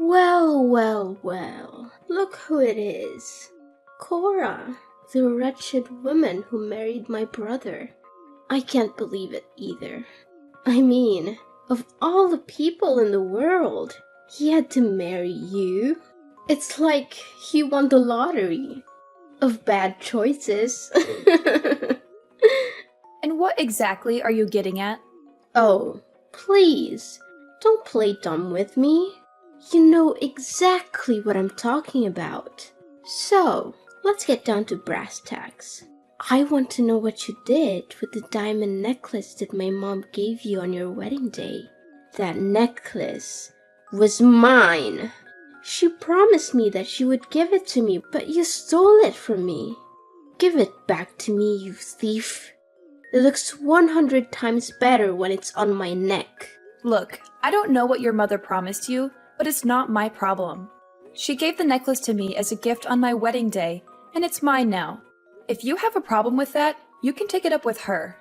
Well, well, well, look who it is. Cora, the wretched woman who married my brother. I can't believe it either. I mean, of all the people in the world, he had to marry you. It's like he won the lottery of bad choices. And what exactly are you getting at? Oh, please, don't play dumb with me. You know exactly what I'm talking about. So, let's get down to brass tacks. I want to know what you did with the diamond necklace that my mom gave you on your wedding day. That necklace was mine. She promised me that she would give it to me, but you stole it from me. Give it back to me, you thief. It looks 100 times better when it's on my neck. Look, I don't know what your mother promised you, but it's not my problem. She gave the necklace to me as a gift on my wedding day, and it's mine now. If you have a problem with that, you can take it up with her.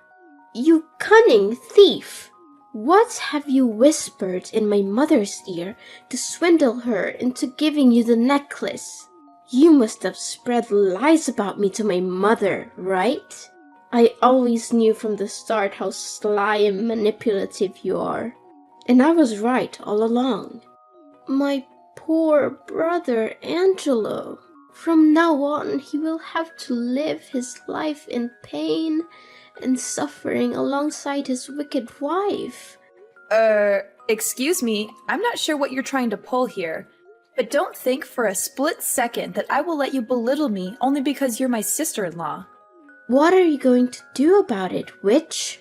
You cunning thief! What have you whispered in my mother's ear to swindle her into giving you the necklace? You must have spread lies about me to my mother, right? I always knew from the start how sly and manipulative you are. And I was right all along. My poor brother Angelo. From now on, he will have to live his life in pain and suffering alongside his wicked wife. Excuse me, I'm not sure what you're trying to pull here. But don't think for a split second that I will let you belittle me only because you're my sister-in-law. What are you going to do about it, witch?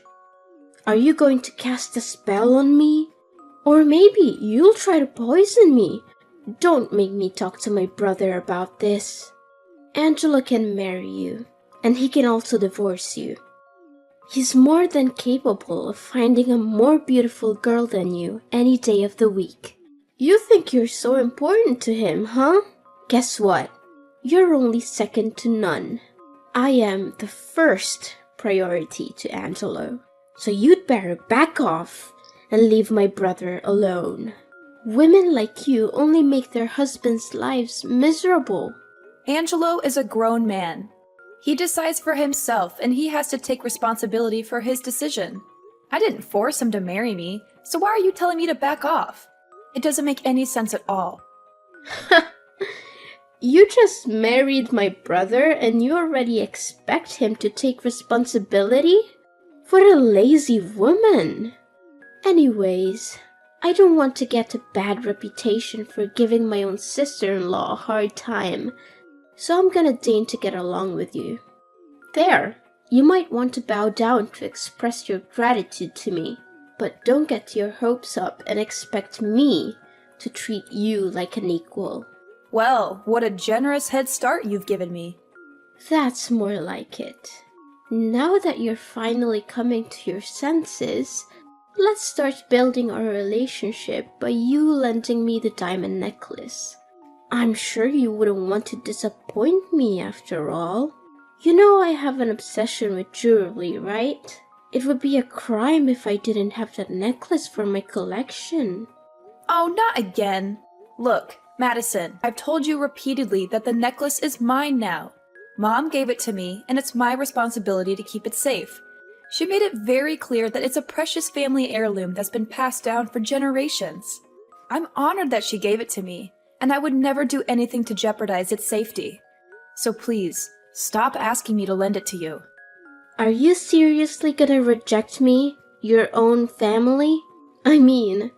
Are you going to cast a spell on me? Or maybe you'll try to poison me. Don't make me talk to my brother about this. Angelo can marry you, and he can also divorce you. He's more than capable of finding a more beautiful girl than you any day of the week. You think you're so important to him, huh? Guess what? You're only second to none. I am the first priority to Angelo, so you'd better back off and leave my brother alone. Women like you only make their husbands' lives miserable. Angelo is a grown man. He decides for himself, and he has to take responsibility for his decision. I didn't force him to marry me, so why are you telling me to back off? It doesn't make any sense at all. You just married my brother and you already expect him to take responsibility? What a lazy woman! Anyways, I don't want to get a bad reputation for giving my own sister-in-law a hard time, so I'm gonna deign to get along with you. There, you might want to bow down to express your gratitude to me, but don't get your hopes up and expect me to treat you like an equal. Well, what a generous head start you've given me. That's more like it. Now that you're finally coming to your senses, let's start building our relationship by you lending me the diamond necklace. I'm sure you wouldn't want to disappoint me after all. You know I have an obsession with jewelry, right? It would be a crime if I didn't have that necklace for my collection. Oh, not again. Look, Madison, I've told you repeatedly that the necklace is mine now. Mom gave it to me, and it's my responsibility to keep it safe. She made it very clear that it's a precious family heirloom that's been passed down for generations. I'm honored that she gave it to me, and I would never do anything to jeopardize its safety. So please, stop asking me to lend it to you. Are you seriously gonna reject me, your own family? I mean,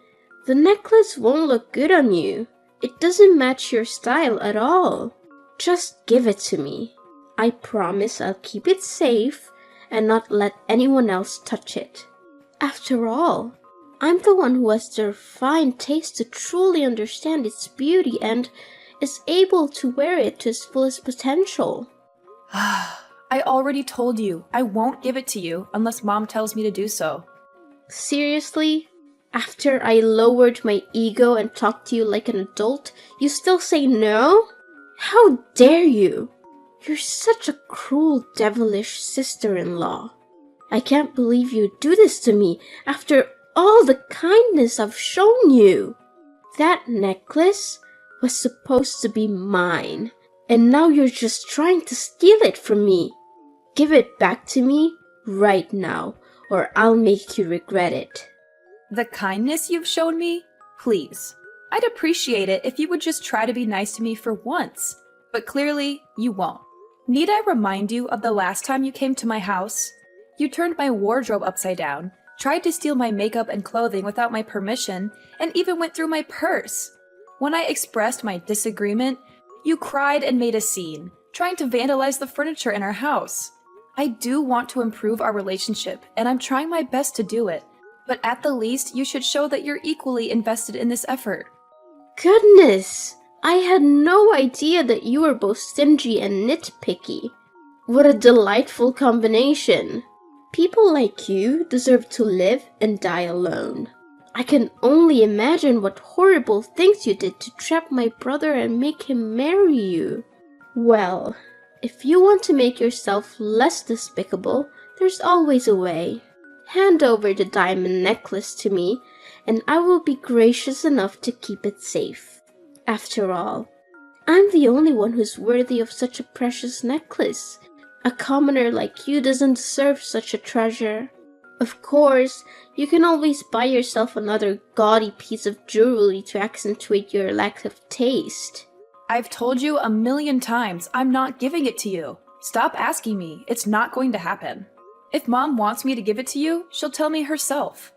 the necklace won't look good on you. It doesn't match your style at all. Just give it to me. I promise I'll keep it safe and not let anyone else touch it. After all, I'm the one who has the refined taste to truly understand its beauty and is able to wear it to its fullest potential. I already told you I won't give it to you unless Mom tells me to do so. Seriously? After I lowered my ego and talked to you like an adult, you still say no? How dare you? You're such a cruel, devilish sister-in-law. I can't believe you'd do this to me after all the kindness I've shown you. That necklace was supposed to be mine, and now you're just trying to steal it from me. Give it back to me right now, or I'll make you regret it. The kindness you've shown me? Please. I'd appreciate it if you would just try to be nice to me for once. But clearly, you won't. Need I remind you of the last time you came to my house? You turned my wardrobe upside down, tried to steal my makeup and clothing without my permission, and even went through my purse. When I expressed my disagreement, you cried and made a scene, trying to vandalize the furniture in our house. I do want to improve our relationship, and I'm trying my best to do it. But at the least, you should show that you're equally invested in this effort. Goodness! I had no idea that you were both stingy and nitpicky. What a delightful combination. People like you deserve to live and die alone. I can only imagine what horrible things you did to trap my brother and make him marry you. Well, if you want to make yourself less despicable, there's always a way. Hand over the diamond necklace to me, and I will be gracious enough to keep it safe. After all, I'm the only one who's worthy of such a precious necklace. A commoner like you doesn't deserve such a treasure. Of course, you can always buy yourself another gaudy piece of jewelry to accentuate your lack of taste. I've told you 1,000,000 times I'm not giving it to you. Stop asking me. It's not going to happen. If Mom wants me to give it to you, she'll tell me herself.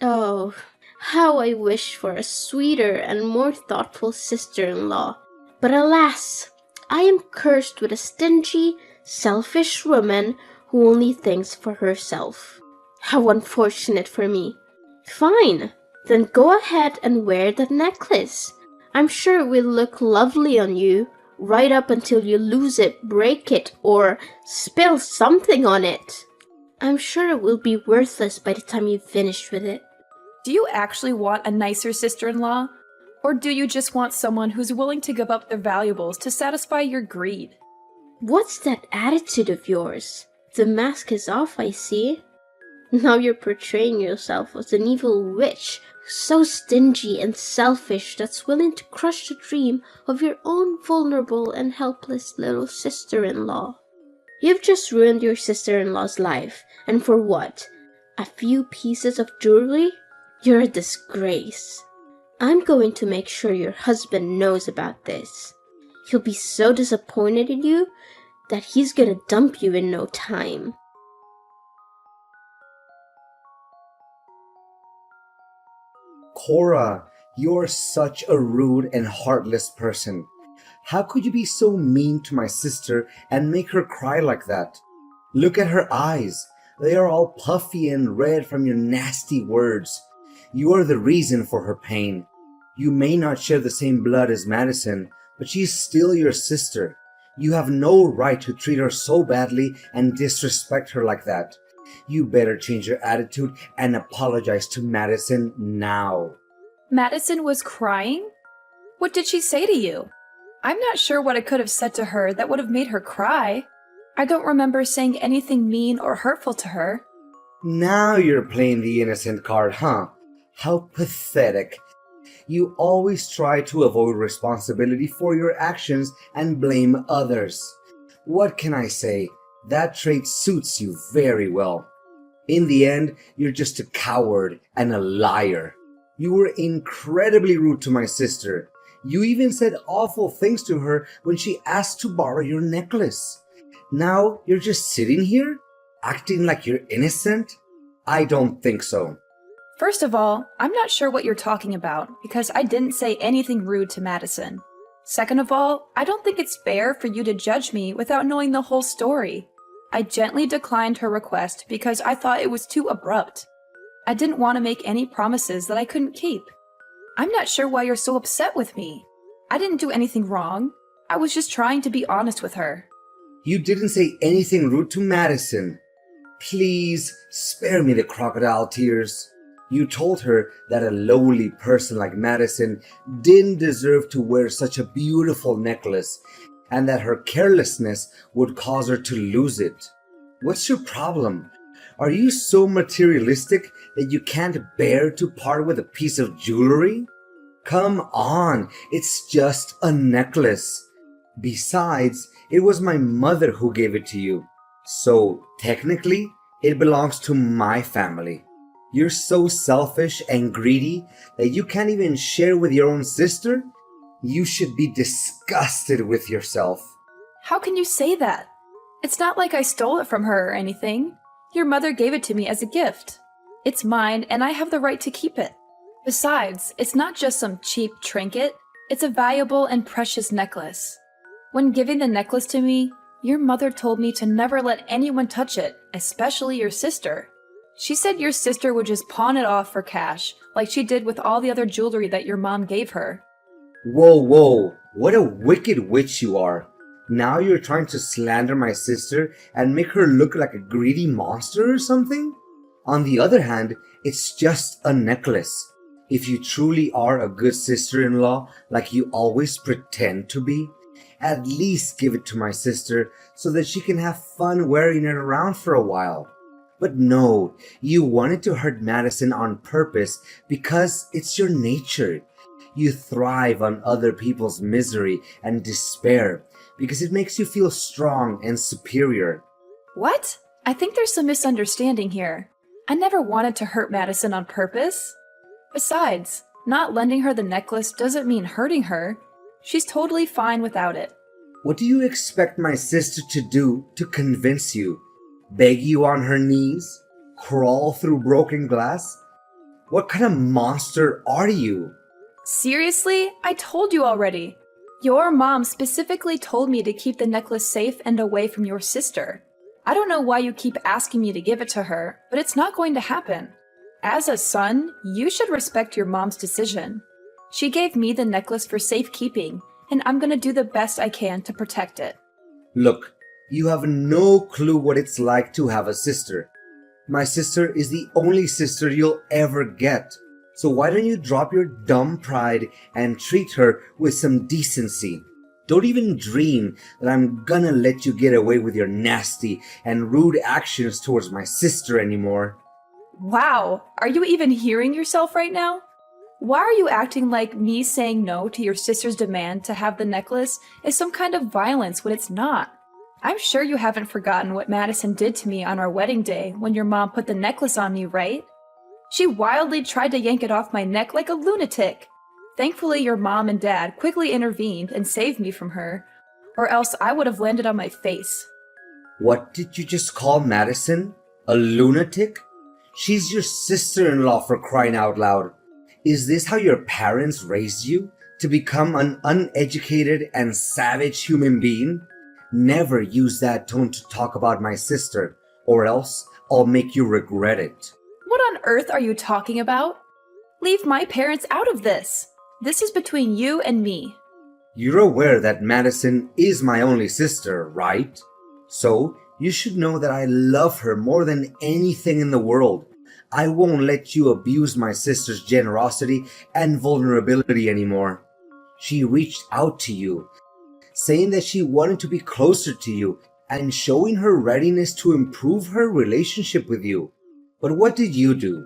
Oh, how I wish for a sweeter and more thoughtful sister-in-law. But alas, I am cursed with a stingy, selfish woman who only thinks for herself. How unfortunate for me. Fine, then go ahead and wear that necklace. I'm sure it will look lovely on you, right up until you lose it, break it, or spill something on it. I'm sure it will be worthless by the time you've finished with it. Do you actually want a nicer sister-in-law? Or do you just want someone who's willing to give up their valuables to satisfy your greed? What's that attitude of yours? The mask is off, I see. Now you're portraying yourself as an evil witch, so stingy and selfish that's willing to crush the dream of your own vulnerable and helpless little sister-in-law. You've just ruined your sister-in-law's life, and for what? A few pieces of jewelry? You're a disgrace. I'm going to make sure your husband knows about this. He'll be so disappointed in you that he's gonna dump you in no time. Cora, you're such a rude and heartless person. How could you be so mean to my sister and make her cry like that? Look at her eyes. They are all puffy and red from your nasty words. You are the reason for her pain. You may not share the same blood as Madison, but she's still your sister. You have no right to treat her so badly and disrespect her like that. You better change your attitude and apologize to Madison now. Madison was crying? What did she say to you? I'm not sure what I could have said to her that would have made her cry. I don't remember saying anything mean or hurtful to her. Now you're playing the innocent card, huh? How pathetic. You always try to avoid responsibility for your actions and blame others. What can I say? That trait suits you very well. In the end, you're just a coward and a liar. You were incredibly rude to my sister. You even said awful things to her when she asked to borrow your necklace. Now you're just sitting here, acting like you're innocent? I don't think so. First of all, I'm not sure what you're talking about because I didn't say anything rude to Madison. Second of all, I don't think it's fair for you to judge me without knowing the whole story. I gently declined her request because I thought it was too abrupt. I didn't want to make any promises that I couldn't keep. I'm not sure why you're so upset with me. I didn't do anything wrong. I was just trying to be honest with her. You didn't say anything rude to Madison. Please spare me the crocodile tears. You told her that a lowly person like Madison didn't deserve to wear such a beautiful necklace and that her carelessness would cause her to lose it. What's your problem? Are you so materialistic that you can't bear to part with a piece of jewelry? Come on, it's just a necklace. Besides, it was my mother who gave it to you. So, technically, it belongs to my family. You're so selfish and greedy that you can't even share with your own sister? You should be disgusted with yourself. How can you say that? It's not like I stole it from her or anything. Your mother gave it to me as a gift. It's mine, and I have the right to keep it. Besides, it's not just some cheap trinket. It's a valuable and precious necklace. When giving the necklace to me, your mother told me to never let anyone touch it, especially your sister. She said your sister would just pawn it off for cash, like she did with all the other jewelry that your mom gave her. Whoa, what a wicked witch you are. Now you're trying to slander my sister and make her look like a greedy monster or something? On the other hand, it's just a necklace. If you truly are a good sister-in-law, like you always pretend to be, at least give it to my sister so that she can have fun wearing it around for a while. But no, you wanted to hurt Madison on purpose because it's your nature. You thrive on other people's misery and despair because it makes you feel strong and superior. What? I think there's some misunderstanding here. I never wanted to hurt Madison on purpose. Besides, not lending her the necklace doesn't mean hurting her. She's totally fine without it. What do you expect my sister to do to convince you? Beg you on her knees? Crawl through broken glass? What kind of monster are you? Seriously? I told you already. Your mom specifically told me to keep the necklace safe and away from your sister. I don't know why you keep asking me to give it to her, but it's not going to happen. As a son, you should respect your mom's decision. She gave me the necklace for safekeeping, and I'm gonna do the best I can to protect it. Look, you have no clue what it's like to have a sister. My sister is the only sister you'll ever get. So why don't you drop your dumb pride and treat her with some decency? Don't even dream that I'm gonna let you get away with your nasty and rude actions towards my sister anymore. Wow, are you even hearing yourself right now? Why are you acting like me saying no to your sister's demand to have the necklace is some kind of violence when it's not? I'm sure you haven't forgotten what Madison did to me on our wedding day when your mom put the necklace on me, right? She wildly tried to yank it off my neck like a lunatic. Thankfully, your mom and dad quickly intervened and saved me from her, or else I would have landed on my face. What did you just call Madison? A lunatic? She's your sister-in-law, for crying out loud. Is this how your parents raised you? To become an uneducated and savage human being? Never use that tone to talk about my sister, or else I'll make you regret it. What on earth are you talking about? Leave my parents out of this. This is between you and me. You're aware that Madison is my only sister, right? So, you should know that I love her more than anything in the world. I won't let you abuse my sister's generosity and vulnerability anymore. She reached out to you, saying that she wanted to be closer to you and showing her readiness to improve her relationship with you. But what did you do?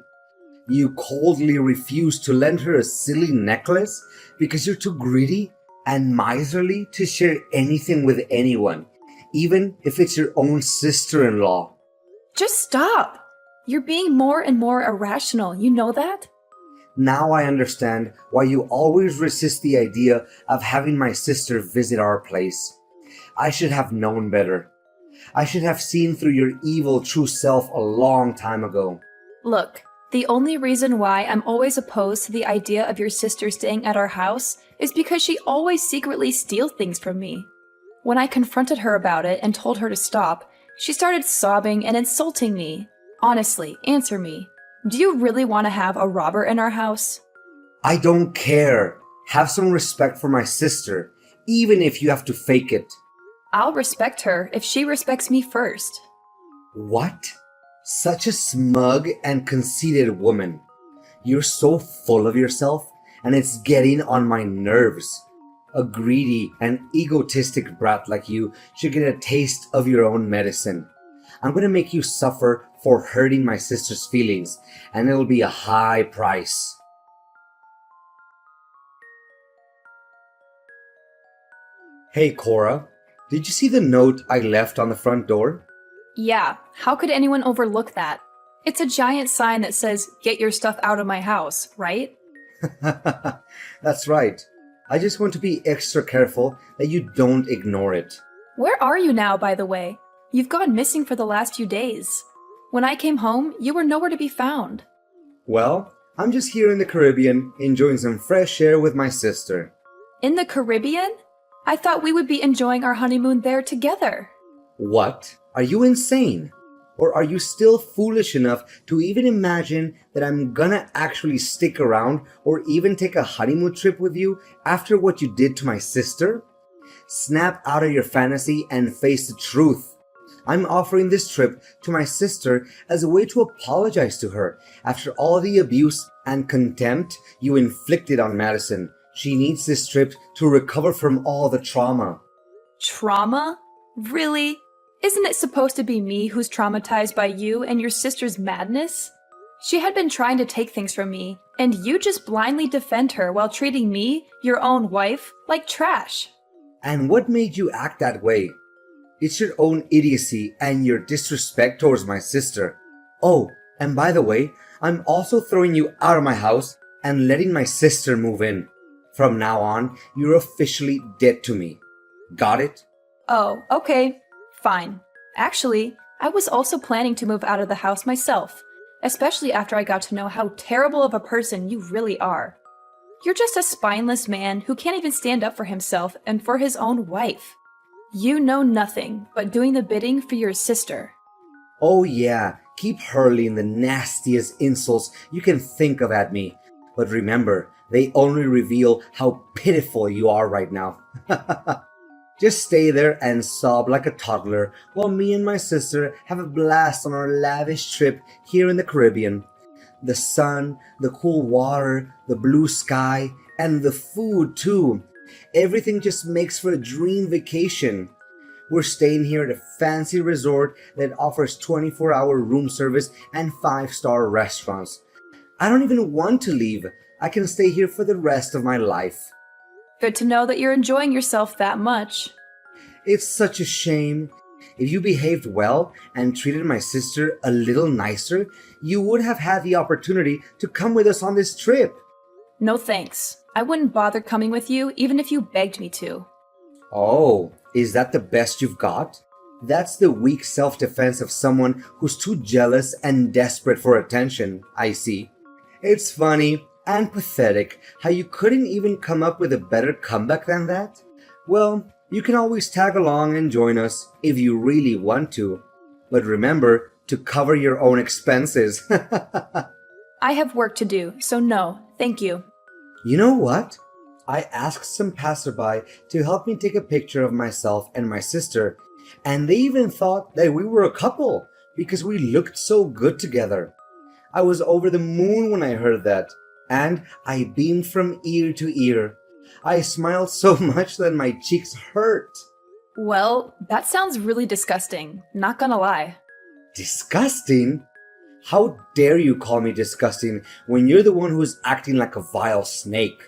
You coldly refused to lend her a silly necklace because you're too greedy and miserly to share anything with anyone, even if it's your own sister-in-law. Just stop! You're being more and more irrational, you know that? Now I understand why you always resist the idea of having my sister visit our place. I should have known better. I should have seen through your evil true self a long time ago. Look, the only reason why I'm always opposed to the idea of your sister staying at our house is because she always secretly steals things from me. When I confronted her about it and told her to stop, she started sobbing and insulting me. Honestly, answer me. Do you really want to have a robber in our house? I don't care. Have some respect for my sister, even if you have to fake it. I'll respect her if she respects me first. What? Such a smug and conceited woman. You're so full of yourself, and it's getting on my nerves. A greedy and egotistic brat like you should get a taste of your own medicine. I'm gonna make you suffer for hurting my sister's feelings, and it'll be a high price. Hey Cora, did you see the note I left on the front door? Yeah, how could anyone overlook that? It's a giant sign that says, "Get your stuff out of my house," right? That's right. I just want to be extra careful that you don't ignore it. Where are you now, by the way? You've gone missing for the last few days. When I came home, you were nowhere to be found. Well, I'm just here in the Caribbean enjoying some fresh air with my sister. In the Caribbean? I thought we would be enjoying our honeymoon there together. What? Are you insane? Or are you still foolish enough to even imagine that I'm gonna actually stick around or even take a honeymoon trip with you after what you did to my sister? Snap out of your fantasy and face the truth. I'm offering this trip to my sister as a way to apologize to her after all the abuse and contempt you inflicted on Madison. She needs this trip to recover from all the trauma. Trauma? Really? Isn't it supposed to be me who's traumatized by you and your sister's madness? She had been trying to take things from me, and you just blindly defend her while treating me, your own wife, like trash. And what made you act that way? It's your own idiocy and your disrespect towards my sister. Oh, and by the way, I'm also throwing you out of my house and letting my sister move in. From now on, you're officially dead to me. Got it? Oh, okay. Fine. Actually, I was also planning to move out of the house myself, especially after I got to know how terrible of a person you really are. You're just a spineless man who can't even stand up for himself and for his own wife. You know nothing but doing the bidding for your sister. Oh yeah, keep hurling the nastiest insults you can think of at me. But remember, they only reveal how pitiful you are right now. Just stay there and sob like a toddler while me and my sister have a blast on our lavish trip here in the Caribbean. The sun, the cool water, the blue sky, and the food too. Everything just makes for a dream vacation. We're staying here at a fancy resort that offers 24-hour room service and 5-star restaurants. I don't even want to leave. I can stay here for the rest of my life. Good to know that you're enjoying yourself that much. It's such a shame. If you behaved well and treated my sister a little nicer, you would have had the opportunity to come with us on this trip. No thanks. I wouldn't bother coming with you even if you begged me to. Oh, is that the best you've got? That's the weak self-defense of someone who's too jealous and desperate for attention, I see. It's funny and pathetic how you couldn't even come up with a better comeback than that. Well, you can always tag along and join us if you really want to. But remember to cover your own expenses. I have work to do, so no, thank you. You know what? I asked some passerby to help me take a picture of myself and my sister, and they even thought that we were a couple because we looked so good together. I was over the moon when I heard that, and I beamed from ear to ear. I smiled so much that my cheeks hurt. Well, that sounds really disgusting, not gonna lie. Disgusting? How dare you call me disgusting when you're the one who's acting like a vile snake?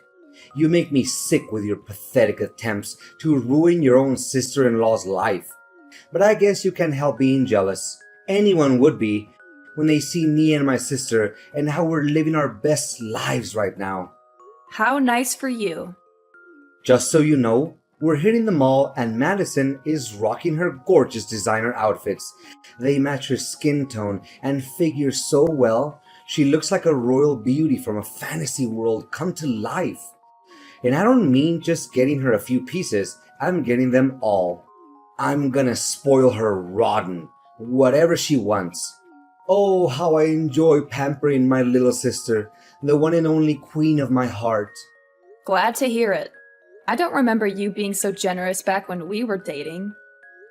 You make me sick with your pathetic attempts to ruin your own sister-in-law's life. But I guess you can't help being jealous. Anyone would be when they see me and my sister and how we're living our best lives right now. How nice for you. Just so you know, we're hitting the mall and Madison is rocking her gorgeous designer outfits. They match her skin tone and figure so well, she looks like a royal beauty from a fantasy world come to life. And I don't mean just getting her a few pieces, I'm getting them all. I'm gonna spoil her rotten, whatever she wants. Oh, how I enjoy pampering my little sister, the one and only queen of my heart. Glad to hear it. I don't remember you being so generous back when we were dating.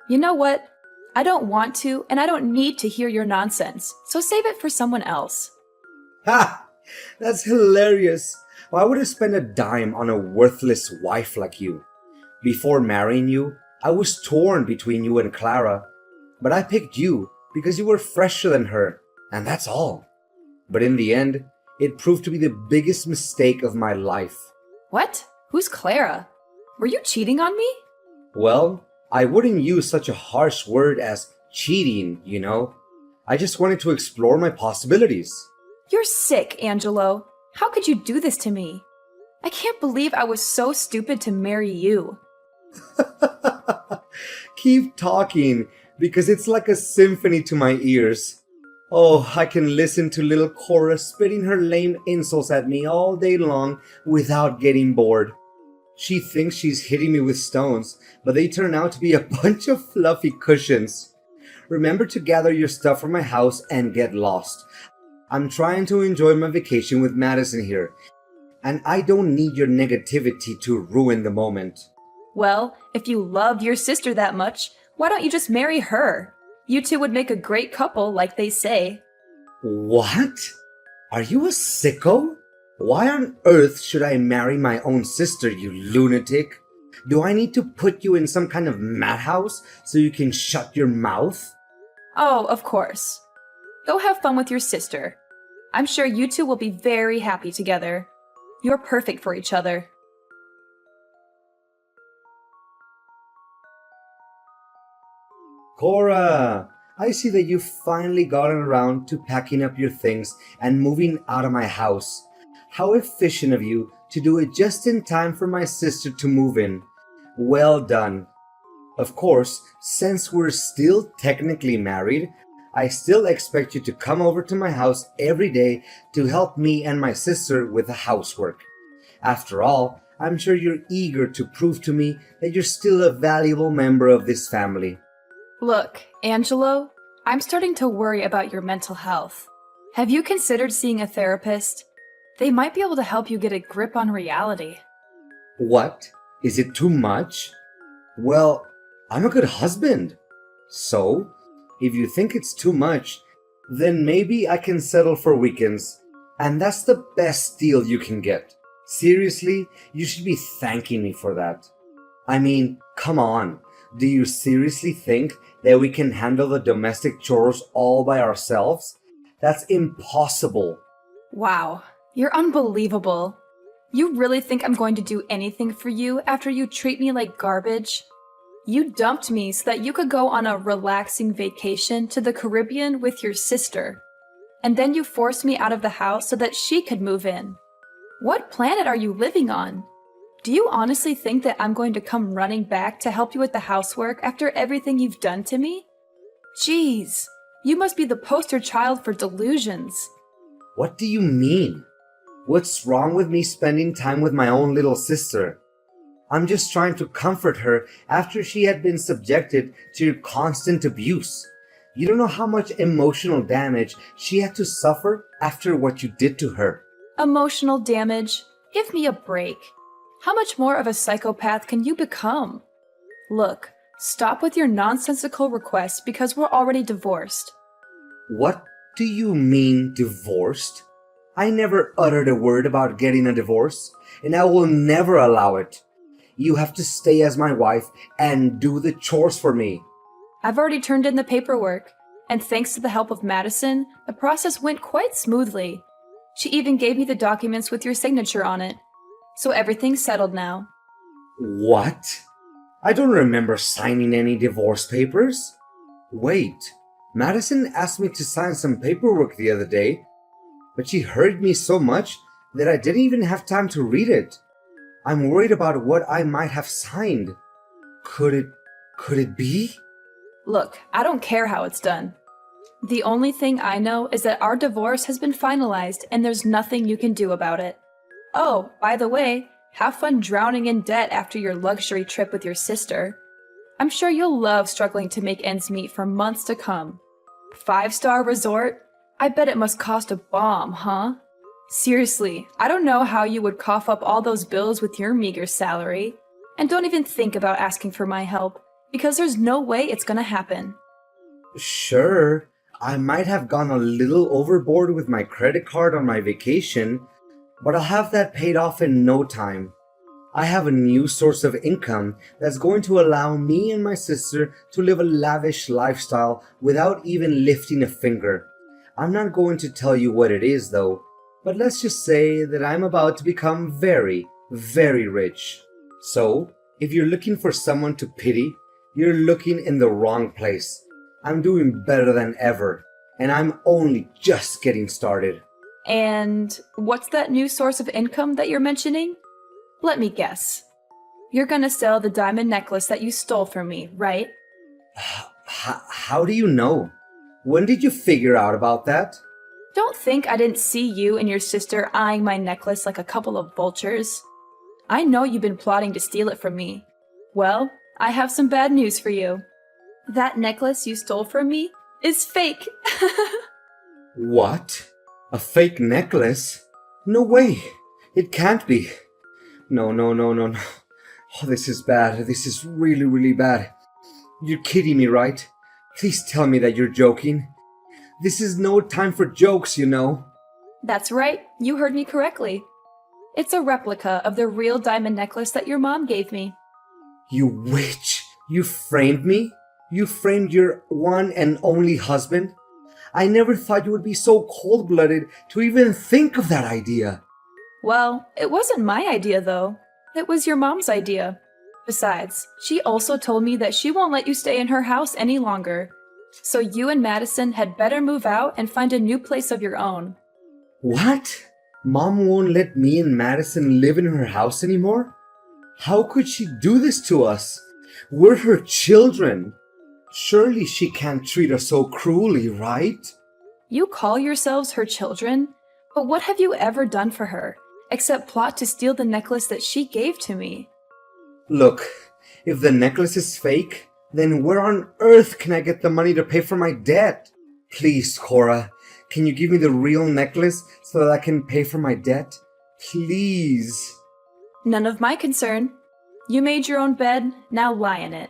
You know what? I don't want to and I don't need to hear your nonsense, so save it for someone else. Ha! That's hilarious. Why would I spend a dime on a worthless wife like you? Before marrying you, I was torn between you and Clara, but I picked you because you were fresher than her, and that's all. But in the end, it proved to be the biggest mistake of my life. What? Who's Clara? Were you cheating on me? Well, I wouldn't use such a harsh word as cheating, you know. I just wanted to explore my possibilities. You're sick, Angelo. How could you do this to me? I can't believe I was so stupid to marry you. Keep talking, because it's like a symphony to my ears. Oh, I can listen to little Cora spitting her lame insults at me all day long without getting bored. She thinks she's hitting me with stones, but they turn out to be a bunch of fluffy cushions. Remember to gather your stuff from my house and get lost. I'm trying to enjoy my vacation with Madison here, and I don't need your negativity to ruin the moment. Well, if you loved your sister that much, why don't you just marry her? You two would make a great couple, like they say. What? Are you a sicko? Why on earth should I marry my own sister, you lunatic? Do I need to put you in some kind of madhouse so you can shut your mouth? Oh, of course. Go have fun with your sister. I'm sure you two will be very happy together. You're perfect for each other. Cora, I see that you've finally gotten around to packing up your things and moving out of my house. How efficient of you to do it just in time for my sister to move in. Well done. Of course, since we're still technically married, I still expect you to come over to my house every day to help me and my sister with the housework. After all, I'm sure you're eager to prove to me that you're still a valuable member of this family. Look, Angelo, I'm starting to worry about your mental health. Have you considered seeing a therapist? They might be able to help you get a grip on reality. What? Is it too much? Well, I'm a good husband. So, if you think it's too much, then maybe I can settle for weekends. And that's the best deal you can get. Seriously, you should be thanking me for that. I mean, come on. Do you seriously think that we can handle the domestic chores all by ourselves? That's impossible. Wow, you're unbelievable. You really think I'm going to do anything for you after you treat me like garbage? You dumped me so that you could go on a relaxing vacation to the Caribbean with your sister. And then you forced me out of the house so that she could move in. What planet are you living on? Do you honestly think that I'm going to come running back to help you with the housework after everything you've done to me? Jeez, you must be the poster child for delusions. What do you mean? What's wrong with me spending time with my own little sister? I'm just trying to comfort her after she had been subjected to your constant abuse. You don't know how much emotional damage she had to suffer after what you did to her. Emotional damage? Give me a break. How much more of a psychopath can you become? Look, stop with your nonsensical requests because we're already divorced. What do you mean divorced? I never uttered a word about getting a divorce, and I will never allow it. You have to stay as my wife and do the chores for me. I've already turned in the paperwork, and thanks to the help of Madison, the process went quite smoothly. She even gave me the documents with your signature on it. So everything's settled now. What? I don't remember signing any divorce papers. Wait, Madison asked me to sign some paperwork the other day, but she hurried me so much that I didn't even have time to read it. I'm worried about what I might have signed. Could it be? Look, I don't care how it's done. The only thing I know is that our divorce has been finalized and there's nothing you can do about it. Oh, by the way, have fun drowning in debt after your luxury trip with your sister. I'm sure you'll love struggling to make ends meet for months to come. 5-star resort? I bet it must cost a bomb, huh? Seriously, I don't know how you would cough up all those bills with your meager salary. And don't even think about asking for my help, because there's no way it's gonna happen. Sure, I might have gone a little overboard with my credit card on my vacation, but I'll have that paid off in no time. I have a new source of income that's going to allow me and my sister to live a lavish lifestyle without even lifting a finger. I'm not going to tell you what it is though, but let's just say that I'm about to become very, very rich. So, if you're looking for someone to pity, you're looking in the wrong place. I'm doing better than ever, and I'm only just getting started. And what's that new source of income that you're mentioning? Let me guess. You're gonna sell the diamond necklace that you stole from me, right? How do you know? When did you figure out about that? Don't think I didn't see you and your sister eyeing my necklace like a couple of vultures. I know you've been plotting to steal it from me. Well, I have some bad news for you. That necklace you stole from me is fake. What? A fake necklace? No way. It can't be. No. Oh, this is bad. This is really, really bad. You're kidding me, right? Please tell me that you're joking. This is no time for jokes, you know. That's right, you heard me correctly. It's a replica of the real diamond necklace that your mom gave me. You witch! You framed me? You framed your one and only husband? I never thought you would be so cold-blooded to even think of that idea. Well, it wasn't my idea though. It was your mom's idea. Besides, she also told me that she won't let you stay in her house any longer. So you and Madison had better move out and find a new place of your own. What? Mom won't let me and Madison live in her house anymore? How could she do this to us? We're her children. Surely she can't treat us so cruelly, right? You call yourselves her children? But what have you ever done for her, except plot to steal the necklace that she gave to me? Look, if the necklace is fake, then where on earth can I get the money to pay for my debt? Please, Cora, can you give me the real necklace so that I can pay for my debt? Please. None of my concern. You made your own bed, now lie in it.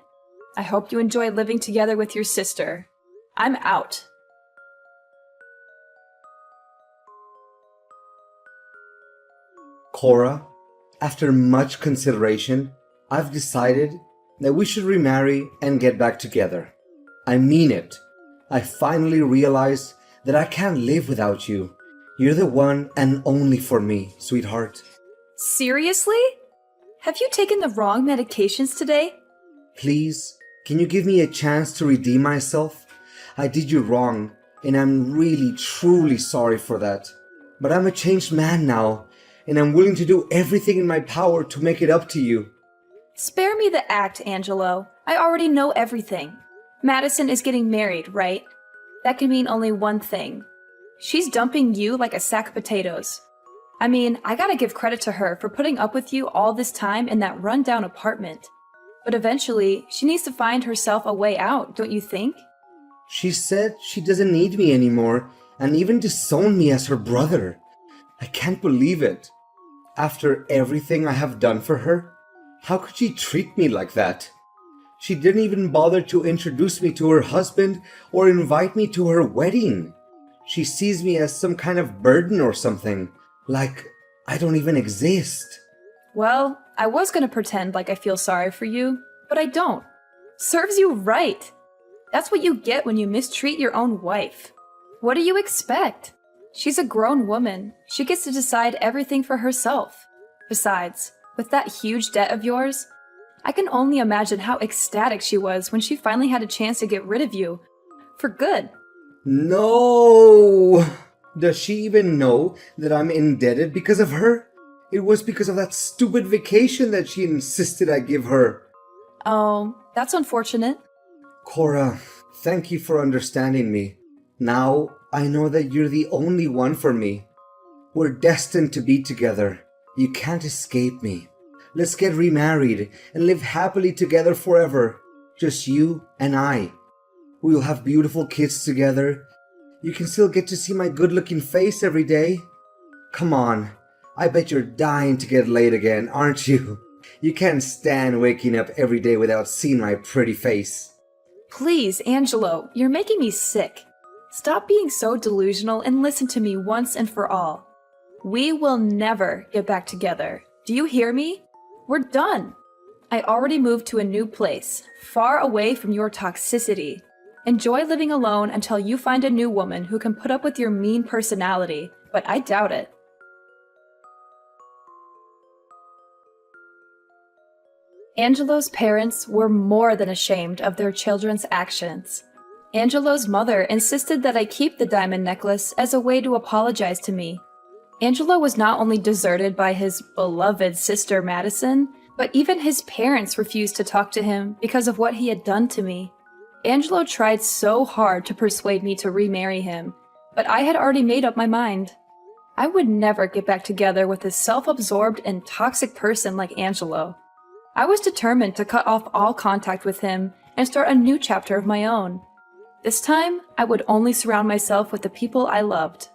I hope you enjoy living together with your sister. I'm out. Cora, after much consideration, I've decided that we should remarry and get back together. I mean it. I finally realized that I can't live without you. You're the one and only for me, sweetheart. Seriously? Have you taken the wrong medications today? Please, can you give me a chance to redeem myself? I did you wrong, and I'm really, truly sorry for that. But I'm a changed man now, and I'm willing to do everything in my power to make it up to you. Spare me the act, Angelo. I already know everything. Madison is getting married, right? That can mean only one thing. She's dumping you like a sack of potatoes. I mean, I gotta give credit to her for putting up with you all this time in that rundown apartment. But eventually, she needs to find herself a way out, don't you think? She said she doesn't need me anymore, and even disowned me as her brother. I can't believe it. After everything I have done for her, how could she treat me like that? She didn't even bother to introduce me to her husband or invite me to her wedding. She sees me as some kind of burden or something, like I don't even exist. Well, I was gonna pretend like I feel sorry for you, but I don't. Serves you right. That's what you get when you mistreat your own wife. What do you expect? She's a grown woman. She gets to decide everything for herself. Besides, with that huge debt of yours, I can only imagine how ecstatic she was when she finally had a chance to get rid of you. For good. No! Does she even know that I'm indebted because of her? It was because of that stupid vacation that she insisted I give her. Oh, that's unfortunate. Cora, thank you for understanding me. Now I know that you're the only one for me. We're destined to be together. You can't escape me. Let's get remarried and live happily together forever. Just you and I. We'll have beautiful kids together. You can still get to see my good-looking face every day. Come on. I bet you're dying to get laid again, aren't you? You can't stand waking up every day without seeing my pretty face. Please, Angelo, you're making me sick. Stop being so delusional and listen to me once and for all. We will never get back together. Do you hear me? We're done. I already moved to a new place, far away from your toxicity. Enjoy living alone until you find a new woman who can put up with your mean personality, but I doubt it. Angelo's parents were more than ashamed of their children's actions. Angelo's mother insisted that I keep the diamond necklace as a way to apologize to me. Angelo was not only deserted by his beloved sister Madison, but even his parents refused to talk to him because of what he had done to me. Angelo tried so hard to persuade me to remarry him, but I had already made up my mind. I would never get back together with a self-absorbed and toxic person like Angelo. I was determined to cut off all contact with him and start a new chapter of my own. This time, I would only surround myself with the people I loved.